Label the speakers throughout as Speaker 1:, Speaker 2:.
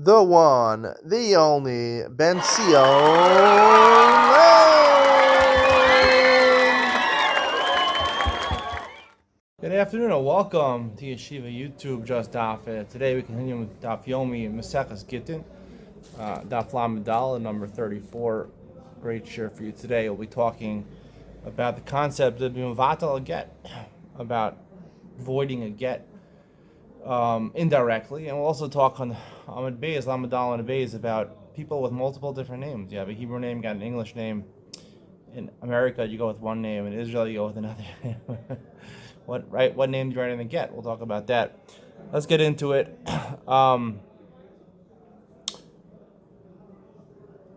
Speaker 1: the one, the only, Ben Sion.
Speaker 2: Good afternoon and welcome to Yeshiva YouTube Just Daf. Today we continue with Daf Yomi and Maseches Gittin, Daf Lamed number 34. Great share for you today. We'll be talking about the concept of Mivatal a get, about voiding a get indirectly, and we'll also talk on Amud Beis, Lamed and Beis about people with multiple different names. You have a Hebrew name, got an English name. In America, you go with one name. In Israel, you go with another name. What name do you write in the get? We'll talk about that. Let's get into it. Where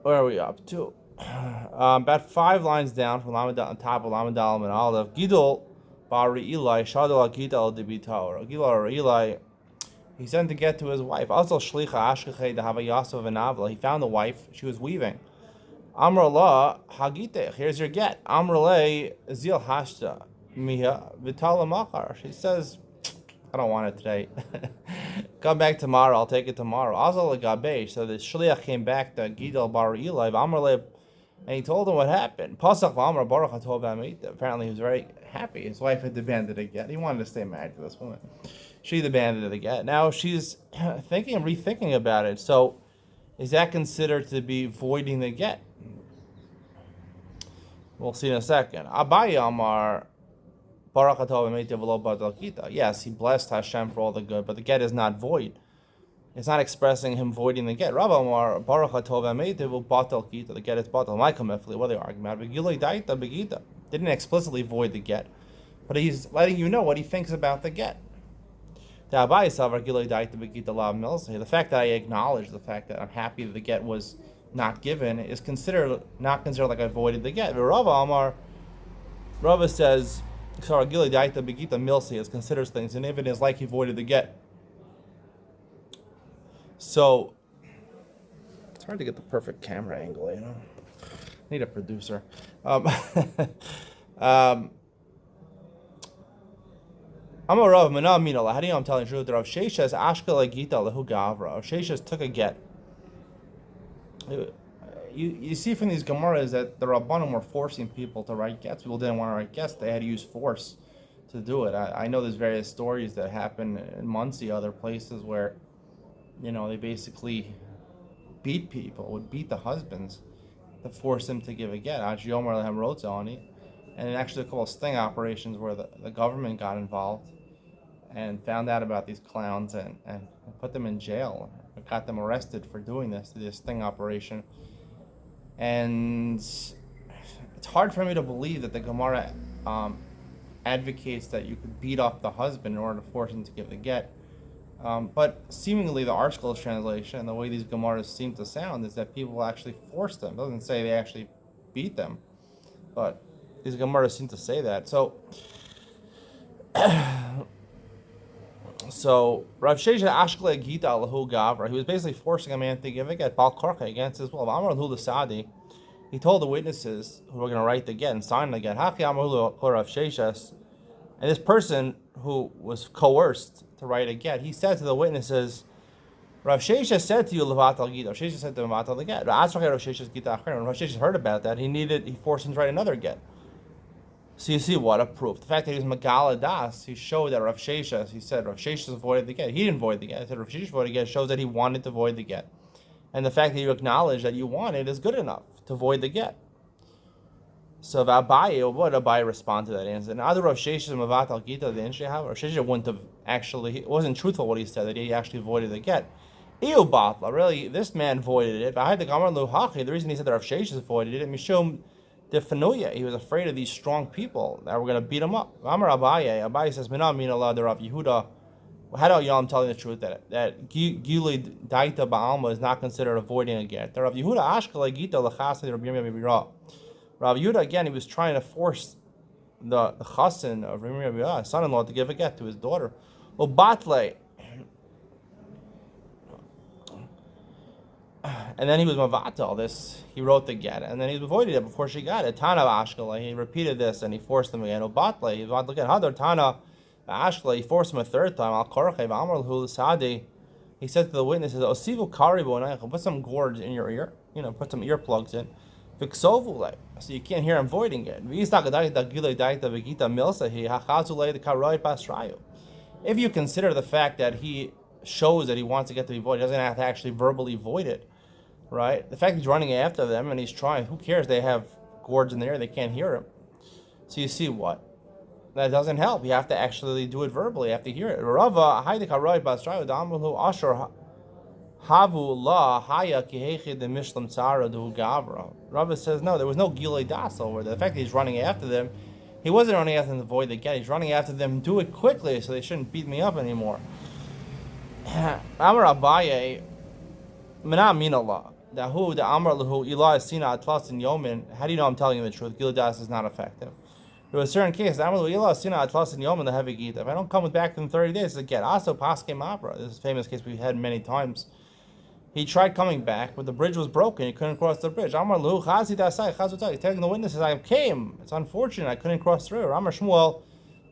Speaker 2: are we up to? About 5 lines down from on top of Lamed Dalam and Aleph. Gidol Bari Eli Shadol Gidol Debitaur. Gidol Eli. He sent to get to his wife. Also Shlicha Ashkechei Dehava Yasov and Avla. He found the wife. She was weaving. Amr Allah Hagite. Here's your get. Amr Le Zil Hashta. Miha Vitala Machar. She says, I don't want it today. Come back tomorrow. I'll take it tomorrow. Azal Gabe. So the Shliach came back to Gidal Bar Eli, and he told him what happened. Pasach Amr Baruch Hatov Amit. Apparently he was very happy. His wife had demanded a get. He wanted to stay married to this woman. She demanded the get. Now she's rethinking about it. So is that considered to be voiding the get? We'll see in a second. Abaye Amar. Yes, he blessed Hashem for all the good, but the get is not void. It's not expressing him voiding the get. Rav Amar Baruch Hatov Batal Kita. The get is batal. What are they arguing about? Didn't explicitly void the get, but he's letting you know what he thinks about the get. The fact that I acknowledge the fact that I'm happy that the get was not given is not considered like I voided the get. Rav Amar, Rava says. It considers things, and even is like he voided the get. So it's hard to get the perfect camera angle, you know. Need a producer. I'm a Rav Manah Minala. How do you know I'm telling the truth? Rav Sheshes Ashkala Gita Lehu Gavra. Rav Sheshes took a get. You see from these Gemaras that the Rabbanim were forcing people to write gets. People didn't want to write gets. They had to use force to do it. I know there's various stories that happen in Muncie, other places where, they basically beat people, would beat the husbands to force them to give a get. Yomi wrote on it. And actually a couple of sting operations where the government got involved and found out about these clowns and put them in jail. Got them arrested for doing this sting operation. And it's hard for me to believe that the Gemara advocates that you could beat up the husband in order to force him to give the get. But seemingly the ArtScroll's translation and the way these Gemaras seem to sound is that people actually force them. It doesn't say they actually beat them, but these Gemaras seem to say that. So Rav Shesha Ashkele Gita Lahu Gavra, he was basically forcing a man to give a get Bal Korcha against his will. Amar Hula Sadi, he told the witnesses who were going to write the get and sign the get. Haki Amar Hula Rav Sheshes, and this person who was coerced to write a get, he said to the witnesses, Rav Sheshes said to you Levatal Gita. Rav Sheshes said to him Levatal the get. Rav Sheshes Gita Acher. When Rav Sheshes heard about that, he forced him to write another get. So you see what a proof. The fact that he was Megala Das, he showed that Rav Sheshes, he said Rav Sheshes avoided the get. He didn't void the get. He said Rav Sheshes voided the get shows that he wanted to void the get. And the fact that you acknowledge that you want it is good enough to void the get. So Abaye, what did Abaye respond to that answer? And other Rav Sheshes Mavat al Gita, the answer have Rav Sheshes wouldn't have actually, it wasn't truthful what he said, that he actually voided the get. Batla, really, this man voided it. But I had the Gamar Luhachi, the reason he said that Rav Sheshes voided it, Mishum he was afraid of these strong people that were going to beat him up. Amar Abaye says, Mina Mina La Rav Yehuda. How do I'm telling the truth that Gili Daita Ba'alma is not considered avoiding a get? The Rav Yehuda Ashkala Gita Lachasa Rav Yirmiyah Bibira. Rav Yehuda again, he was trying to force the chassan of Rav Yirmiyah, his son-in-law, to give a get to his daughter. Batle. And then he was mavatal this. He wrote the get, and then he avoided it before she got it. Tana Ashkala, he repeated this, and he forced them again. Obatle, he was again. Hadar Tana Ashkala, he forced him a third time. Al Korchev Amar Hul Sadi, he said to the witnesses, "Osivu karibo, put some gourds in your ear, put some earplugs in, v'ksovule, so you can't hear him voiding it. If you consider the fact that he shows that he wants to get to be voided, he doesn't have to actually verbally void it, right? The fact he's running after them and he's trying, who cares? They have gourds in there, they can't hear him. So you see what? That doesn't help. You have to actually do it verbally. You have to hear it. Rava says no. There was no gilei das over there. The fact that he's running after them, he wasn't running after them to avoid the get. He's running after them do it quickly so they shouldn't beat me up anymore. Amar Abaye, Mana min Allah. Dahu the Amar Lahu Ilah Sina Atlas in Yomin. How do you know I'm telling you the truth? Gilei das is not effective. There was a certain case. If I don't come back in 30 days, it's a get. Also, Paske Mabra. This is a famous case we've had many times. He tried coming back, but the bridge was broken. He couldn't cross the bridge. Amar Lu Chazi Dasai Chazutai. He's telling the witnesses, I came. It's unfortunate I couldn't cross through. Amar Shmuel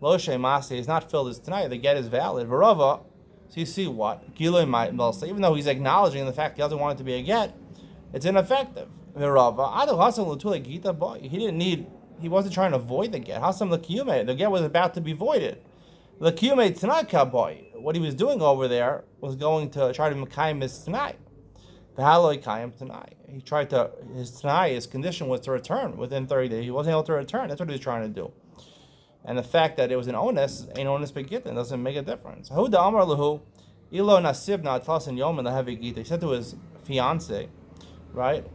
Speaker 2: Loshe Masi. He's not filled as tonight. The get is valid. Varava. So you see what? Giloi might Melsa. Even though he's acknowledging the fact he doesn't want it to be a get, it's ineffective. Varava. Adu Hasan Lutule Gita boy. He wasn't trying to void the get. Hasam the kiyume, the get was about to be voided. The kiyume tanai boy. What he was doing over there was going to try to mekayim his tanai. The haloi kayim tanai. He tried to his tanai. His condition was to return within 30 days. He wasn't able to return. That's what he was trying to do. And the fact that it was an onus, ain't onus begittin, doesn't make a difference. Huda amar lahu ilo nasibna atlasin yom in the heavy gita. He said to his fiance, right?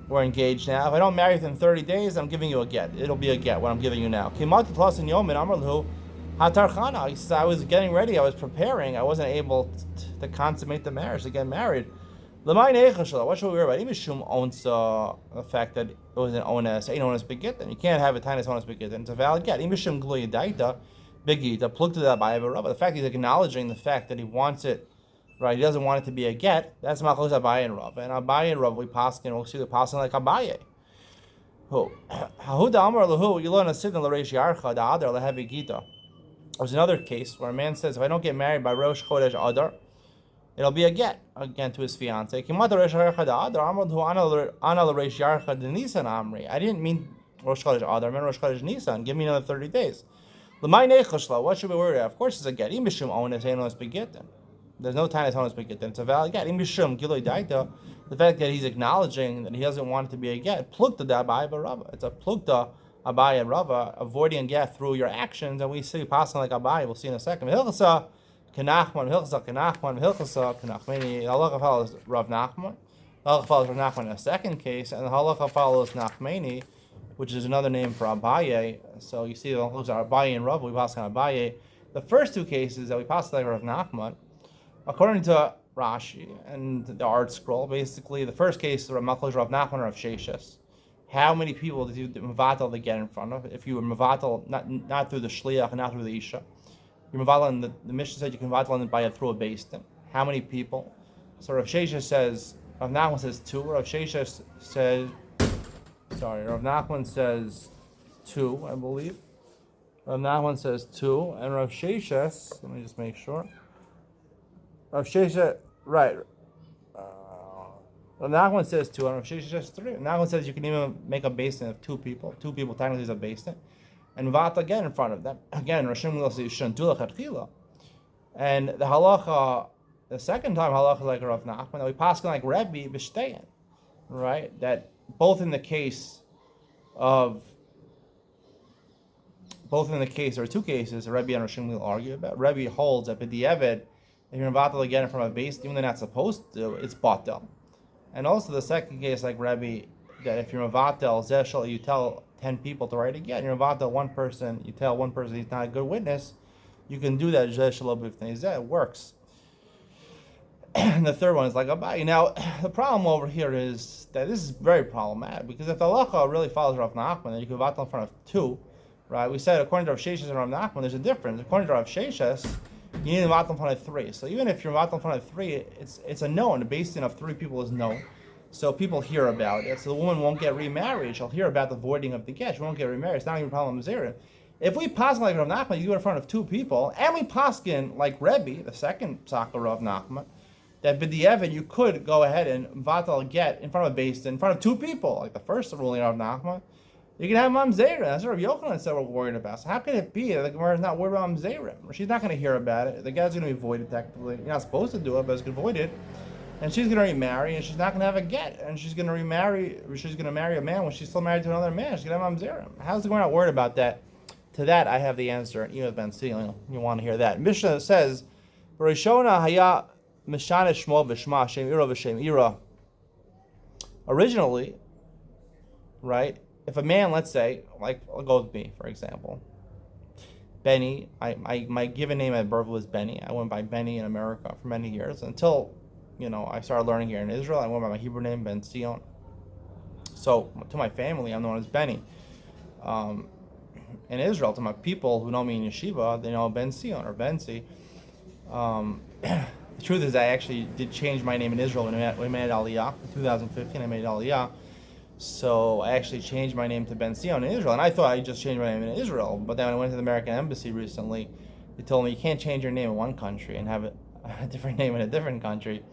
Speaker 2: We're engaged now. If I don't marry within 30 days, I'm giving you a get. It'll be a get, what I'm giving you now. He says, I was getting ready, I was preparing, I wasn't able to consummate the marriage, to get married. What should we worry about? Imishum owns the fact that it was an onus, ain't onus begittin. You can't have a tinus onus begittin. It's a valid get. Imishum gluya daita, begita, plukta that by a rubber. The fact he's acknowledging the fact that he wants it, right, he doesn't want it to be a get. That's Machlos Abaye and Rav. And Abaye and Rav, we pass, we'll see the passing like Abaye. Who? Hahuda Amar Lahu, Yilona Sidna Laresh Yarcha, the Adar Lehevi Gita. There's another case where a man says, if I don't get married by Rosh Chodesh Adar, it'll be a get again to his fiance. Kimata Rosh Yarcha the Adar, Amar Lahu Ana Laresh Yarcha the Nisan Amri. I didn't mean Rosh Chodesh Adar, I meant Rosh Chodesh Nisan. Give me another 30 days. L'may nechashla, what should we worry about? Of course it's a get. Imishum onus ain't onus begittin. There's no time on his begittin. It's a valid get. Imishum giloi daita. The fact that he's acknowledging that he doesn't want it to be a get. Plukta da abaye rava. It's a plukta abaye rava, avoiding a get through your actions. And we see passing like abaye. We'll see in a second. Hilchasa kenachman, hilchasa kenachman, hilchasa kenachmeni. The halacha follows Rav Nachman. The halacha follows Rav Nachman in a second case, and the halacha follows Nachmeni, which is another name for Abaye. So you see the halachas are Abaye and Rav. We pass on Abaye. The first two cases that we pass like Rav Nachman, according to Rashi and the art scroll, basically the first case, Rav Machlosh, Rav Nachman, or Rav Sheshas. How many people did you mevatel to get in front of? If you were mevatel not through the shliach and not through the isha, you're mevatel, and the Mishnah said you can mevatel by it through a beis din. How many people? So Rav Sheshas says, Rav Nachman says 2. Rav Sheshas says, Rav Nachman says 2, I believe. Rav Nachman says 2, and Rav Sheshas, let me just make sure. Rav Shesha, right. Rav Nachman says 2, and Rav Shesha says 3. Rav Nachman says you can even make a basin of 2 people. 2 people technically is a basin. And Vat again in front of them. Again, Rashim will say you shouldn't do l'chatchila. And the halacha, the second time halacha like Rav Nachman, that we pass like Rebbe b'shtein, right? That both in the case, there are 2 cases Rebbe and Rashim will argue about. Rebbe holds that b'di'evet, if you're mevatel again from a base, even though they're not supposed to, it's batel. And also the second case, like Rebbe, that if you're mevatel zeshel, you tell 10 people to write again. You're mevatel one person, you tell one person he's not a good witness. You can do that zeshel b'fnei zeh. It works. And the third one is like Abaye. Now the problem over here is that this is very problematic, because if the halacha really follows Rav Nachman, then you can mevatel in front of 2, right? We said according to Rav Sheshas and Rav Nachman, there's a difference. According to Rav Sheshas, you need to mevatel in front of 3. So even if you're mevatel in front of 3, it's a known. The basis of 3 people is known. So people hear about it. So the woman won't get remarried. She'll hear about the voiding of the get. She won't get remarried. It's not even a problem zero. If we paskin like Rav Nachman, you do it in front of 2 people, and we paskin like Rebbe, the second psak of Rav Nachman, that b'di'evet you could go ahead and vatal get in front of a beis din, in front of two people, like the first ruling of Nachman. You can have mamzerim. That's what Rav Yochanan said we're worried about. So how can it be that the Gemara is not worried about mamzerim? She's not going to hear about it. The guy's going to be voided technically. You're not supposed to do it, but it's voided. And she's going to remarry, and she's not going to have a get. And she's going to remarry. She's going to marry a man when she's still married to another man. She's going to have mamzerim. How's the Gemara not worried about that? To that, I have the answer. You have been seeing. You want to hear that? Mishnah says, "Rishona haya mishana shmo v'shma shem ira v'shem ira." Originally, right? If a man, let's say, like, I'll go with me, for example. Benny, my given name at birth was Benny. I went by Benny in America for many years until, I started learning here in Israel. I went by my Hebrew name, Ben Sion. So, to my family, I'm known as Benny. In Israel, to my people who know me in yeshiva, they know Ben Sion or Bensi. The truth is, I actually did change my name in Israel when we made Aliyah. In 2015, I made Aliyah. So I actually changed my name to Ben Sion in Israel, and I thought I just changed my name in Israel. But then when I went to the American Embassy recently, they told me you can't change your name in one country and have a different name in a different country.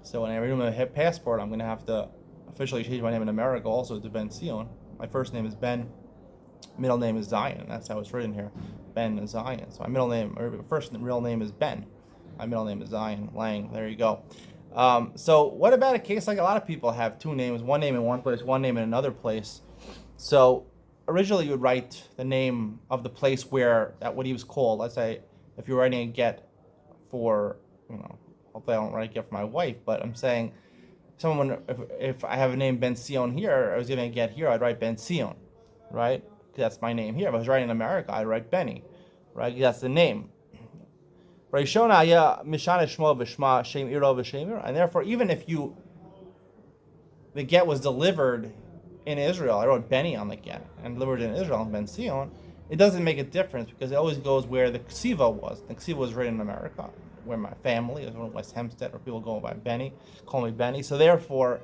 Speaker 2: So when I renew my passport, I'm going to have to officially change my name in America also to Ben Sion. My first name is Ben, middle name is Zion. That's how it's written here, Ben and Zion. So my first real name is Ben. My middle name is Zion Lang. There you go. So what about a case like a lot of people have two names, one name in one place, one name in another place? So originally you would write the name of the place where what he was called. Let's say if you're writing a get for, hopefully I don't write a get for my wife, but I'm saying if I have a name Ben Sion here, I was giving a get here, I'd write Ben Sion, right? That's my name here. If I was writing in America, I'd write Benny, right? That's the name. And therefore, even if the get was delivered in Israel, I wrote Benny on the get, and delivered in Israel in Ben Sion, it doesn't make a difference because it always goes where the ksiva was. The ksiva was written in America, where my family is, in West Hempstead, where people go by Benny, call me Benny. So therefore,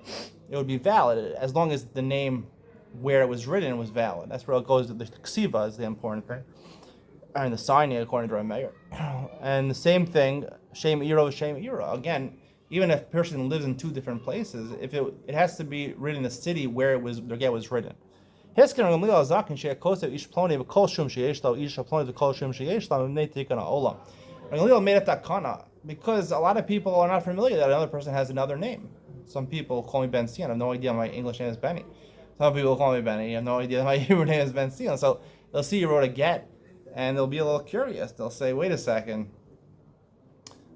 Speaker 2: it would be valid as long as the name where it was written was valid. That's where it goes. The ksiva is the important thing. And the signing according to Rameir. And the same thing, Shem Ira, Shem Ira. Again, even if a person lives in two different places, if it has to be written in the city where the get was written. Because a lot of people are not familiar that another person has another name. Some people call me Ben Sion. I have no idea my English name is Benny. Some people call me Benny. I have no idea my Hebrew name is Ben Sion. So they'll see you wrote a get, and they'll be a little curious. They'll say, wait a second.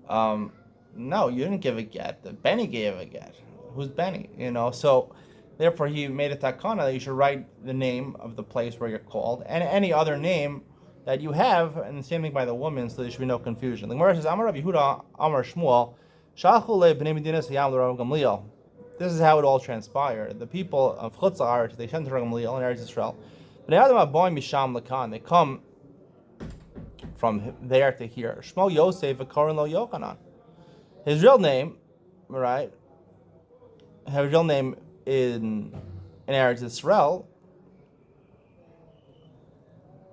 Speaker 2: No, you didn't give a get. Benny gave a get. Who's Benny? So therefore he made a takana that you should write the name of the place where you're called and any other name that you have, and the same thing by the woman, so there should be no confusion. The Gemara says, Amar Rav Yehuda, Amar Shmuel, Shalchu le b'nei Medinas hayam l'Rav Gamliel. This is how it all transpired. The people of Chutz La'aretz, they sent to Rav Gamliel in Eretz Yisrael. B'nei Adam aboim misham l'kan. They come from there to here. Shmo Yosef v'korin lo Yochanan. His real name, right? His real name in Eretz Yisrael.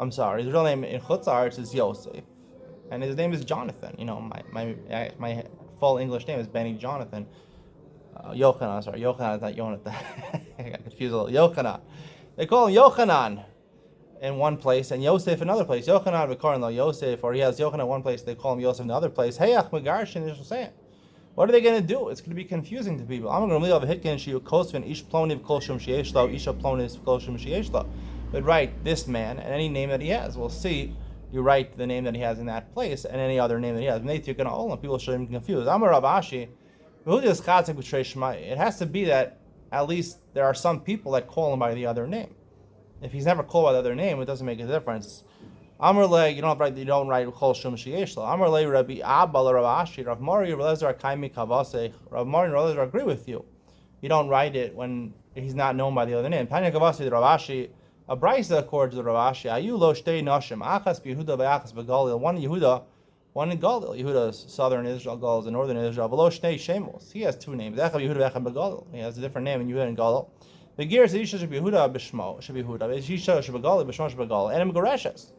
Speaker 2: His real name in Chutz La'aretz is Yosef, and his name is Jonathan. My full English name is Benny Jonathan. Yochanan, Yochanan is not Jonathan. I got confused a little. Yochanan. They call him Yochanan in one place and Yosef in another place. Yochanan v'korin lo Yosef, or he has Yochanan in one place, they call him Yosef in another place. Heyach megarshin is saying. What are they going to do? It's going to be confusing to people. But write this man and any name that he has. We'll see. You write the name that he has in that place and any other name that he has. People shouldn't be confused. It has to be that at least there are some people that call him by the other name. If he's never called by the other name, it doesn't make a difference. Amar le, you don't write Kol Shum Sheyesh Lo. Amar le Rabbi Abba le Rav Ashi, Rav Mari, Rav Lezer Kaimi Kavase. Rav Mari and Rav Lezer agree with you. You don't write it when he's not known by the other name. Tanya Kavase the Rav Ashi, a brisa according to the Rav Ashi. Ayu lo shtei nashim, achas b'Yehuda v'achas b'Galil. One in Yehuda, one in Galil. Yehuda is southern Israel, Galil is in northern Israel. V'lo shtei shemos. He has two names. Echad Yehuda v'echad b'Galil. He has a different name in Yehuda and Galil. Begir is Isha Yehuda b'Shmo, Yehuda. Isha b'Galil b'Shmo b'Galil. And Megoreshes.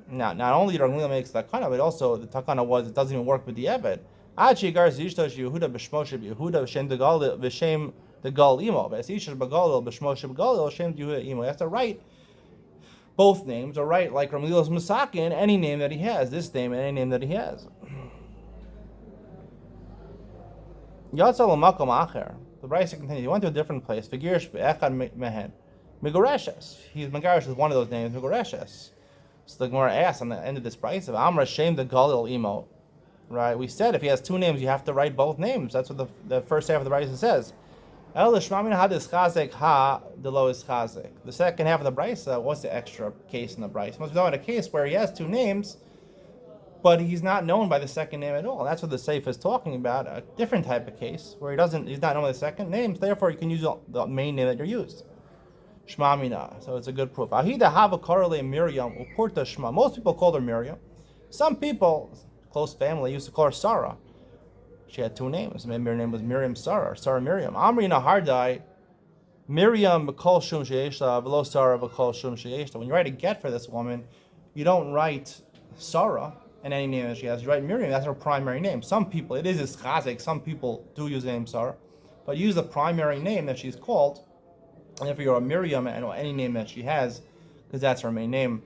Speaker 2: Now, not only Rav Gamliel makes the takana, but also the takana was it doesn't even work with the Eved. Achi Gar Zishtosh Yehuda B'Shmoshe Yehuda V'Shem the Gal Imo. V'Sisha B'Galil B'Shmoshe B'Galil Shem Yehuda Imo. You have to write both names, or write like Ramlilos Masakin, any name that he has, this name and any name that he has. Yatzal Makom Acher. The Brisa continues. He went to a different place. Figirish Echad Mehen. Migoreshes. He's Megarish is one of those names, Migoreshes. So the Gemara asks on the end of this Brisa, Amra Shem the Galil Imo. Right? We said if he has two names, you have to write both names. That's what the first half of the Brisa says. The second half of the Brisa, what's the extra case in the Brisa? Must be talking about a case where he has two names, but he's not known by the second name at all. And that's what the Seif is talking about, a different type of case where he's not known by the second name, therefore you can use the main name that you're used. Shma Mina. So it's a good proof. Ahida Hava Karale Miriam Upurta Shma. Most people call her Miriam. Some people, close family, used to call her Sarah. She had two names. Maybe her name was Miriam Sarah, or Sarah Miriam. Amri Nahardai, Miriam B'Kol Shum She'eshla, V'lo Sarah B'Kol Shum She'eshla. When you write a get for this woman, you don't write Sarah and any name that she has. You write Miriam, that's her primary name. Some people, it is Chazek, some people do use the name Sarah, but use the primary name that she's called, and if you're a Miriam, and any name that she has, because that's her main name.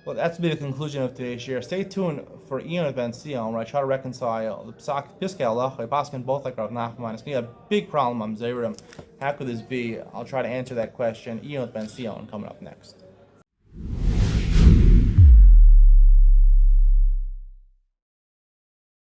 Speaker 2: Well, that's be the conclusion of today's share. Stay tuned for Ian Ben Sion, where I try to reconcile the Piskei Halacha, Paskin both like Rav Nachman. It's going to be a big problem. I'm Zayrim. How could this be? I'll try to answer that question. Ian Ben Sion coming up next.